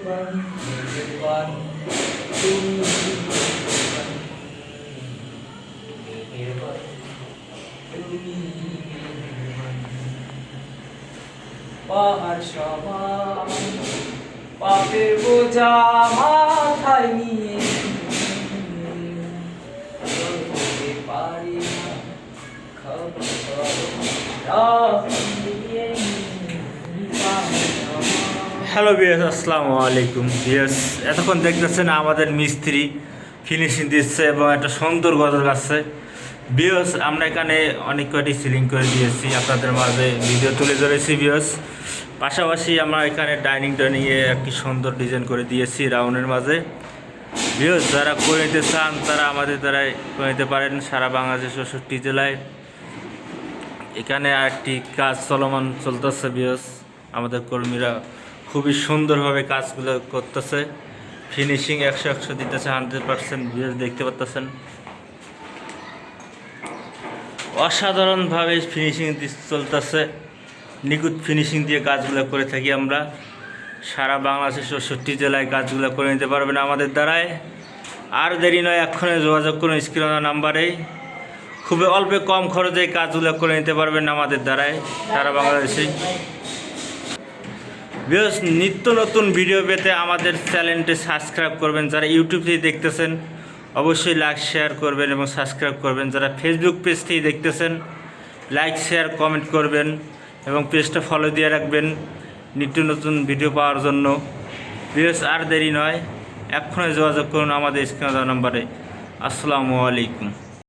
মেহেরবান তুমি মেহেরবান তুমি মেহেরবান পাহাড় সমান পাপের বোঝা মাথায় নিয়ে চলতে পারি না হ্যালো বিয়াস, আসসালামু আলাইকুম বিয়াস। এতক্ষণ দেখতেছেন আমাদের মিস্ত্রি ফিনিশিং দিচ্ছে এবং একটা সুন্দর গজল গাচ্ছে বিয়াস। আমরা এখানে অনেক কয়টি সিলিং করে দিয়েছি, আপনাদের মাঝে ভিডিও তুলে ধরেছি বিয়াস। পাশাপাশি আমরা এখানে ডাইনিংয়ে একটি সুন্দর ডিজাইন করে দিয়েছি রাউন্ডের মাঝে বিয়াস। যারা করে নিতে চান তারা আমাদের দ্বারাই করে নিতে পারেন সারা বাংলাদেশ ৬৪ জেলায়। এখানে একটি কাজ চলমান চলতেছে বিয়াস। আমাদের কর্মীরা খুবই সুন্দরভাবে কাজগুলো করতেছে, ফিনিশিং ১০০ দিতেছে, 100% বিয়াস। দেখতে পাচ্ছেন অসাধারণভাবে ফিনিশিং চলতেছে, নিখুঁত ফিনিশিং দিয়ে কাজগুলো করে থাকি আমরা। সারা বাংলাদেশের ৬৪ জেলায় কাজগুলো করে নিতে পারবেন আমাদের দ্বারাই। আর দেরি নয়, এক্ষণে যোগাযোগ করুন স্ক্রিনে নাম্বারেই। খুবই অল্পে কম খরচে কাজগুলো করে নিতে পারবেন আমাদের দ্বারাই সারা বাংলাদেশে। বিয়াস, নিত্য নতুন ভিডিও পেতে আমাদের চ্যানেলটি সাবস্ক্রাইব করবেন। যারা ইউটিউব থেকে দেখতেছেন অবশ্যই লাইক শেয়ার করবেন এবং সাবস্ক্রাইব করবেন। যারা ফেসবুক পেজ থেকে দেখতেছেন লাইক শেয়ার কমেন্ট করবেন এবং পেজটা ফলো দিয়ে রাখবেন নিত্য নতুন ভিডিও পাওয়ার জন্য। বিয়াস, আর দেরি নয়, এক্ষুনি যোগাযোগ করুন আমাদের স্ক্রিনে দেওয়া নাম্বারে। আসসালামু আলাইকুম।